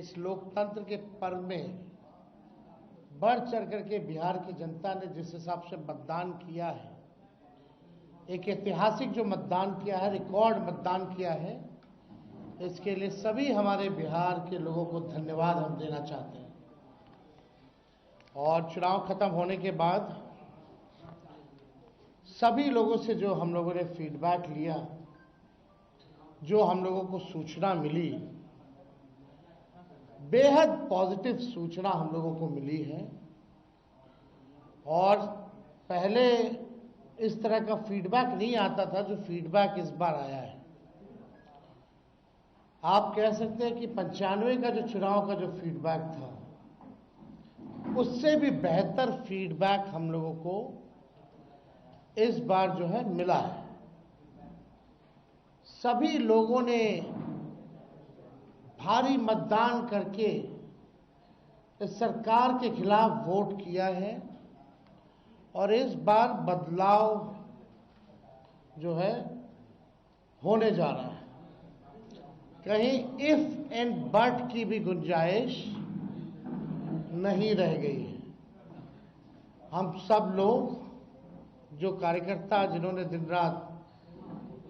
इस लोकतंत्र के पर्व में बढ़ चढ़ करके बिहार की जनता ने जिस हिसाब से मतदान किया है, एक ऐतिहासिक जो मतदान किया है, रिकॉर्ड मतदान किया है, इसके लिए सभी हमारे बिहार के लोगों को धन्यवाद हम देना चाहते हैं। और चुनाव खत्म होने के बाद सभी लोगों से जो हम लोगों ने फीडबैक लिया, जो हम लोगों को सूचना मिली, बेहद पॉजिटिव सूचना हम लोगों को मिली है। और पहले इस तरह का फीडबैक नहीं आता था जो फीडबैक इस बार आया है। आप कह सकते हैं कि 95 का जो चुनाव का जो फीडबैक था, उससे भी बेहतर फीडबैक हम लोगों को इस बार जो है मिला है। सभी लोगों ने भारी मतदान करके इस सरकार के खिलाफ वोट किया है और इस बार बदलाव जो है होने जा रहा है। कहीं इफ एंड बट की भी गुंजाइश नहीं रह गई है। हम सब लोग जो कार्यकर्ता जिन्होंने दिन रात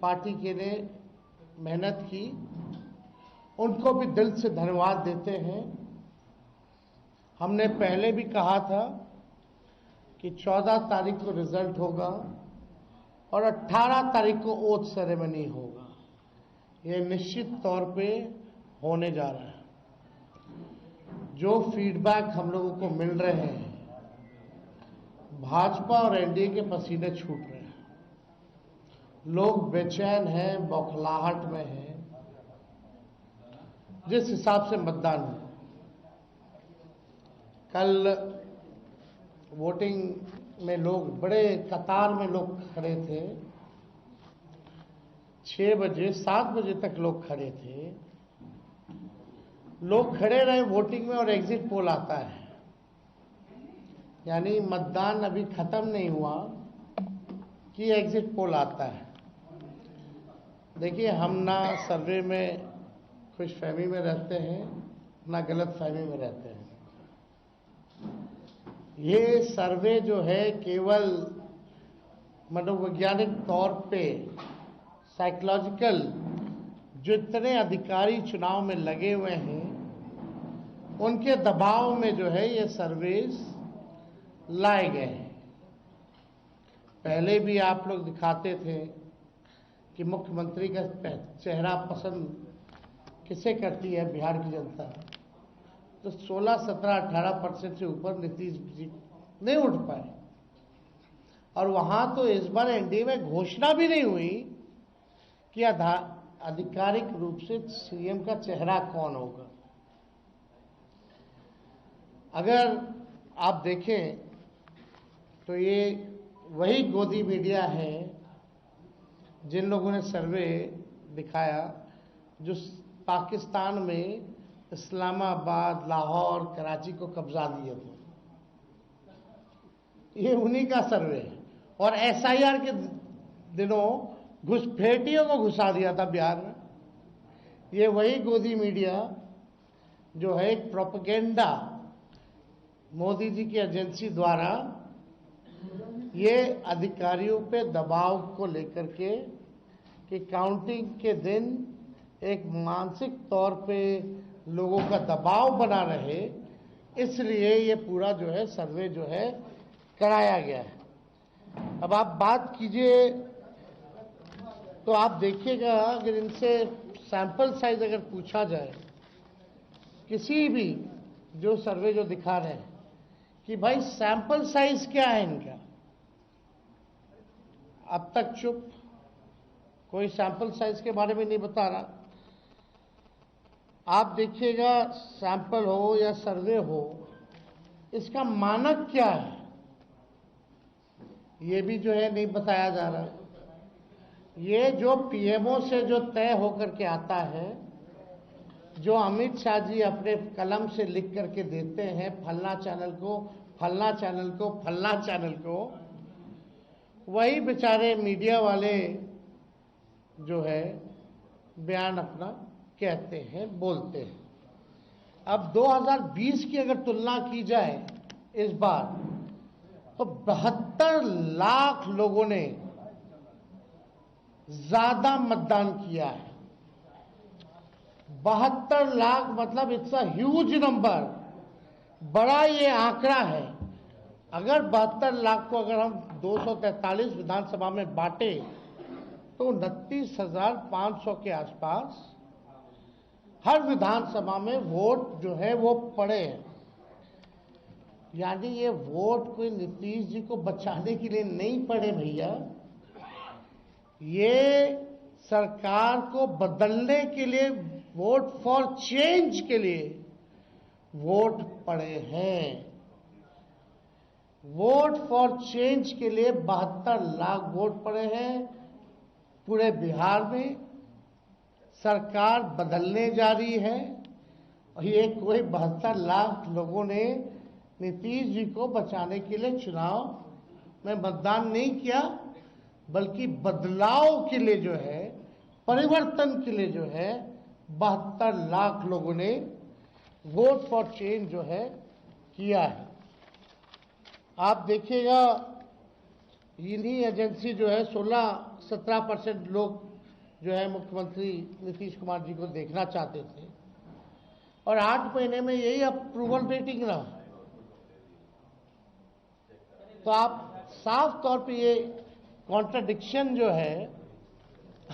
पार्टी के लिए मेहनत की, उनको भी दिल से धन्यवाद देते हैं। हमने पहले भी कहा था कि 14 तारीख को रिजल्ट होगा और 18 तारीख को ओथ सेरेमनी होगा। ये निश्चित तौर पे होने जा रहा है। जो फीडबैक हम लोगों को मिल रहे हैं, भाजपा और एनडीए के पसीने छूट रहे हैं। लोग बेचैन हैं, बौखलाहट में हैं। जिस हिसाब से मतदान हुआ, कल वोटिंग में लोग बड़े कतार में लोग खड़े थे। 6 बजे 7 बजे तक लोग खड़े थे। लोग खड़े रहे वोटिंग में और एग्जिट पोल आता है, यानी मतदान अभी खत्म नहीं हुआ कि एग्जिट पोल आता है। देखिए, हम ना सर्वे में खुशफहमी में रहते हैं, ना गलत फहमी में रहते हैं। ये सर्वे जो है केवल मनोवैज्ञानिक तौर पे, साइकोलॉजिकल, जितने अधिकारी चुनाव में लगे हुए हैं उनके दबाव में जो है ये सर्वेस लाए गए हैं। पहले भी आप लोग दिखाते थे कि मुख्यमंत्री का चेहरा पसंद किसे करती है बिहार की जनता, तो 16, 17, 18% से ऊपर नीतीश जी नहीं उठ पाए। और वहां तो इस बार एनडीए में घोषणा भी नहीं हुई कि आधिकारिक रूप से सीएम का चेहरा कौन होगा। अगर आप देखें तो ये वही गोदी मीडिया है जिन लोगों ने सर्वे दिखाया, जो पाकिस्तान में इस्लामाबाद, लाहौर, कराची को कब्जा दिए थे। ये उन्हीं का सर्वे है। और एसआईआर के दिनों घुसपैठियों को घुसा दिया था बिहार में। ये वही गोदी मीडिया जो है एक प्रोपेगेंडा मोदी जी की एजेंसी द्वारा ये अधिकारियों पे दबाव को लेकर के कि काउंटिंग के दिन एक मानसिक तौर पे लोगों का दबाव बना रहे, इसलिए ये पूरा जो है सर्वे जो है कराया गया है। अब आप बात कीजिए तो आप देखिएगा, अगर इनसे सैंपल साइज अगर पूछा जाए, किसी भी जो सर्वे जो दिखा रहे हैं कि भाई सैंपल साइज क्या है इनका, अब तक चुप, कोई सैंपल साइज के बारे में नहीं बता रहा। आप देखिएगा, सैंपल हो या सर्वे हो, इसका मानक क्या है ये भी जो है नहीं बताया जा रहा। ये जो पीएमओ से जो तय होकर के आता है, जो अमित शाह जी अपने कलम से लिख करके देते हैं, फलना चैनल को, फलना चैनल को, फलना चैनल को, वही बेचारे मीडिया वाले जो है बयान अपना कहते हैं, बोलते हैं। अब 2020 की अगर तुलना की जाए इस बार, तो 72 लाख लोगों ने ज्यादा मतदान किया है। 72 लाख मतलब इट्स अ ह्यूज नंबर, बड़ा ये आंकड़ा है। अगर 72 लाख को अगर हम 243 विधानसभा में बांटे तो 29,500 के आसपास हर विधानसभा में वोट जो है वो पड़े हैं। यानी ये वोट कोई नीतीश जी को बचाने के लिए नहीं पड़े भैया, ये सरकार को बदलने के लिए, वोट फॉर चेंज के लिए वोट पड़े हैं। वोट फॉर चेंज के लिए 72 लाख वोट पड़े हैं पूरे बिहार में। सरकार बदलने जा रही है और ये कोई 72 लाख लोगों ने नीतीश जी को बचाने के लिए चुनाव में मतदान नहीं किया, बल्कि बदलाव के लिए जो है, परिवर्तन के लिए जो है 72 लाख लोगों ने वोट फॉर चेंज जो है किया है। आप देखिएगा इन्हीं एजेंसी जो है 16-17% लोग जो है मुख्यमंत्री नीतीश कुमार जी को देखना चाहते थे और 8 महीने में यही अप्रूवल रेटिंग रहा। तो आप साफ तौर पे ये कॉन्ट्रडिक्शन जो है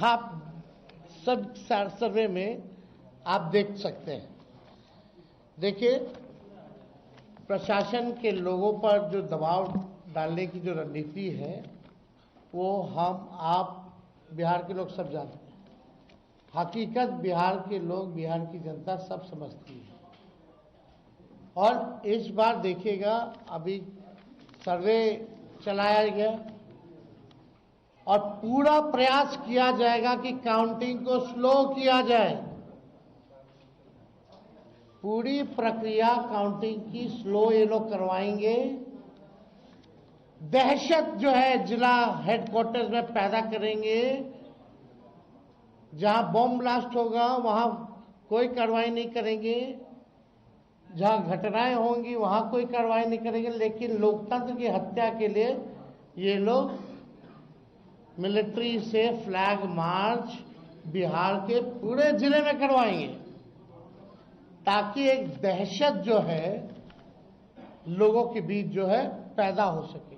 आप सब सर्वे में आप देख सकते हैं। देखिए, प्रशासन के लोगों पर जो दबाव डालने की जो रणनीति है वो हम आप बिहार के लोग सब जानते हैं। हकीकत बिहार के लोग, बिहार की जनता सब समझती है। और इस बार देखिएगा, अभी सर्वे चलाया गया और पूरा प्रयास किया जाएगा कि काउंटिंग को स्लो किया जाए। पूरी प्रक्रिया काउंटिंग की स्लो ये लोग करवाएंगे। दहशत जो है जिला हेडक्वार्टर्स में पैदा करेंगे। जहां बॉम्ब ब्लास्ट होगा वहां कोई कार्रवाई नहीं करेंगे, जहां घटनाएं होंगी वहां कोई कार्रवाई नहीं करेंगे। लेकिन लोकतंत्र की हत्या के लिए ये लोग मिलिट्री से फ्लैग मार्च बिहार के पूरे जिले में करवाएंगे, ताकि एक दहशत जो है लोगों के बीच जो है पैदा हो सके।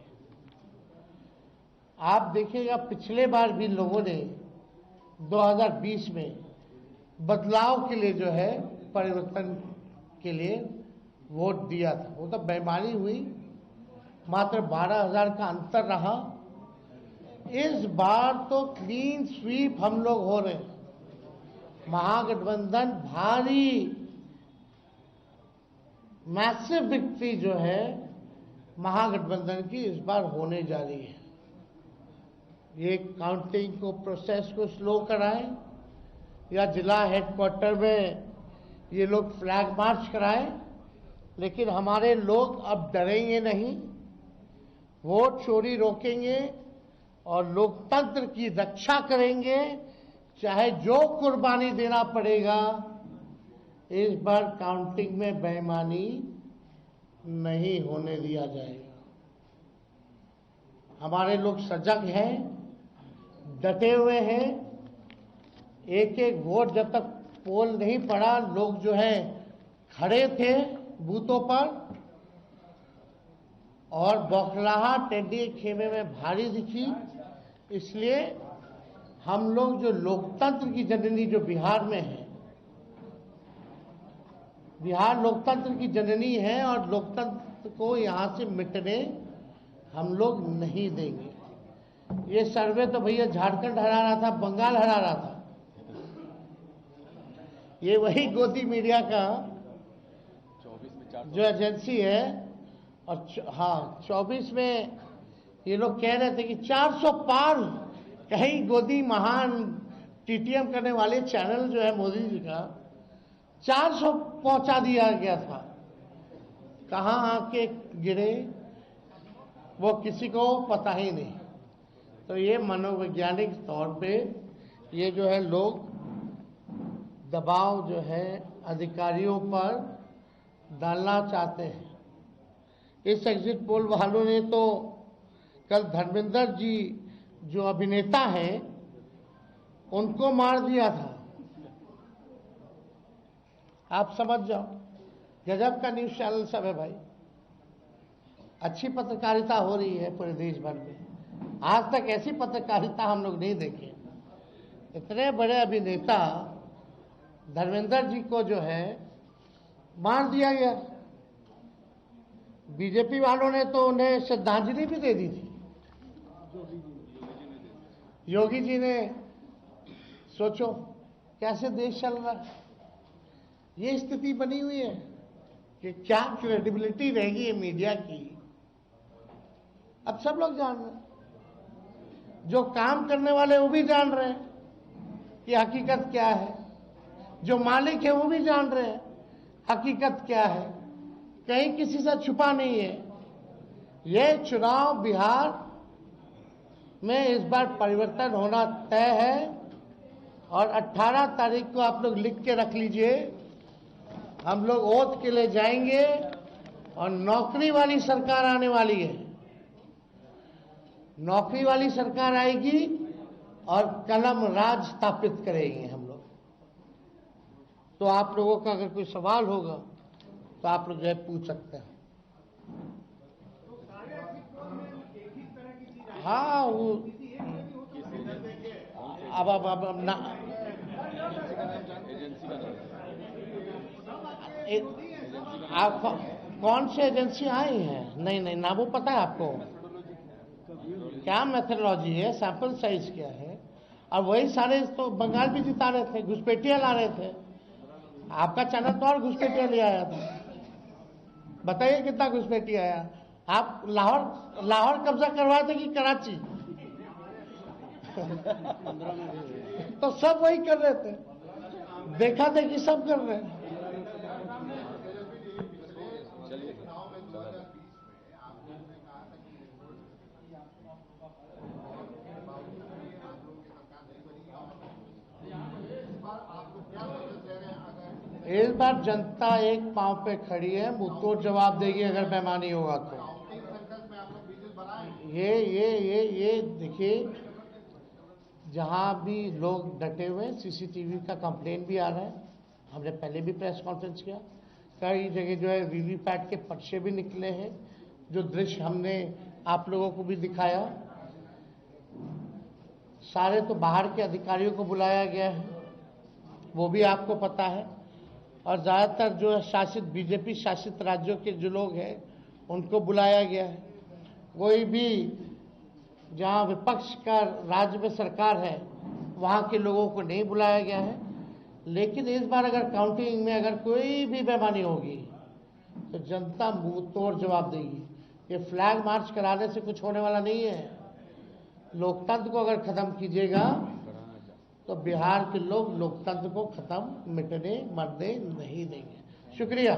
आप देखिएगा, पिछले बार भी लोगों ने 2020 में बदलाव के लिए जो है, परिवर्तन के लिए वोट दिया था। वो तो बेईमानी हुई, मात्र 12,000 का अंतर रहा। इस बार तो क्लीन स्वीप हम लोग हो रहे हैं। महागठबंधन भारी मैसिव विक्ट्री जो है महागठबंधन की इस बार होने जा रही है। ये काउंटिंग को, प्रोसेस को स्लो कराएं या जिला हेडक्वार्टर में ये लोग फ्लैग मार्च कराएं, लेकिन हमारे लोग अब डरेंगे नहीं, वोट चोरी रोकेंगे और लोकतंत्र की रक्षा करेंगे, चाहे जो कुर्बानी देना पड़ेगा। इस बार काउंटिंग में बेईमानी नहीं होने दिया जाएगा। हमारे लोग सजग हैं, डटे हुए हैं। एक एक वोट जब तक पोल नहीं पड़ा, लोग जो है खड़े थे बूथों पर और बौखलाहट टेढ़ी खेमे में भारी दिखी। इसलिए हम लोग जो लोकतंत्र की जननी जो बिहार में है, बिहार लोकतंत्र की जननी है और लोकतंत्र को यहां से मिटने हम लोग नहीं देंगे। ये सर्वे तो भैया झारखंड हरा रहा था, बंगाल हरा रहा था। ये वही गोदी मीडिया का जो एजेंसी है। और हाँ, 24 में ये लोग कह रहे थे कि 400 पार, कहीं गोदी महान टीटीएम करने वाले चैनल जो है मोदी जी का 400 पहुंचा दिया गया था। कहां आके गिरे वो किसी को पता ही नहीं। तो ये मनोवैज्ञानिक तौर पे ये जो है लोग दबाव जो है अधिकारियों पर डालना चाहते हैं। इस एग्जिट पोल वालों ने तो कल धर्मेंद्र जी जो अभिनेता हैं उनको मार दिया था। आप समझ जाओ, गजब का न्यूज चैनल सब है भाई। अच्छी पत्रकारिता हो रही है पूरे देश भर में। आज तक ऐसी पत्रकारिता हम लोग नहीं देखे। इतने बड़े अभिनेता धर्मेंद्र जी को जो है मार दिया गया। बीजेपी वालों ने तो उन्हें श्रद्धांजलि भी दे दी थी। योगी जी ने, सोचो कैसे देश चल रहा है। ये स्थिति बनी हुई है कि क्या क्रेडिबिलिटी रहेगी ये मीडिया की। अब सब लोग जान रहे हैं, जो काम करने वाले वो भी जान रहे हैं कि हकीकत क्या है, जो मालिक है वो भी जान रहे हैं हकीकत क्या है। कहीं किसी से छुपा नहीं है। ये चुनाव बिहार में इस बार परिवर्तन होना तय है और 18 तारीख को आप लोग लिख के रख लीजिए। हम लोग ओथ के लिए जाएंगे और नौकरी वाली सरकार आने वाली है। नौकरी वाली सरकार आएगी और कलम राज स्थापित करेंगे हम लोग। तो आप लोगों का अगर कोई सवाल होगा तो आप लोग जो पूछ सकते हैं। हाँ, वो अब ना आप कौन सी एजेंसी आई है? नहीं, ना वो पता है आपको क्या मेथोडोलॉजी है, सैंपल साइज क्या है। और वही सारे तो बंगाल भी जिता रहे थे, घुसपैठिया ला रहे थे। आपका चैनल तो और घुसपैठिया ले आया था। बताइए कितना घुसपैठिया आया। आप लाहौर कब्जा करवाए थे कि कराची? तो सब वही कर रहे थे, देखा देखी सब कर रहे हैं। इस बार जनता एक पांव पे खड़ी है, मुंहतोड़ जवाब देगी अगर बेईमानी होगा तो। ये देखिए, जहां भी लोग डटे हुए, सीसीटीवी का कंप्लेन भी आ रहा है। हमने पहले भी प्रेस कॉन्फ्रेंस किया। कई जगह जो है वीवीपैट के पर्चे भी निकले हैं, जो दृश्य हमने आप लोगों को भी दिखाया। सारे तो बाहर के अधिकारियों को बुलाया गया है, वो भी आपको पता है। और ज़्यादातर जो है शासित बीजेपी शासित राज्यों के जो लोग हैं उनको बुलाया गया है। कोई भी जहां विपक्ष का राज्य में सरकार है वहां के लोगों को नहीं बुलाया गया है। लेकिन इस बार अगर काउंटिंग में अगर कोई भी बेईमानी होगी तो जनता मुंह तोड़ जवाब देगी। ये फ्लैग मार्च कराने से कुछ होने वाला नहीं है। लोकतंत्र को अगर खत्म कीजिएगा तो बिहार के लोग लोकतंत्र को खत्म मिटने मरने नहीं देंगे। शुक्रिया।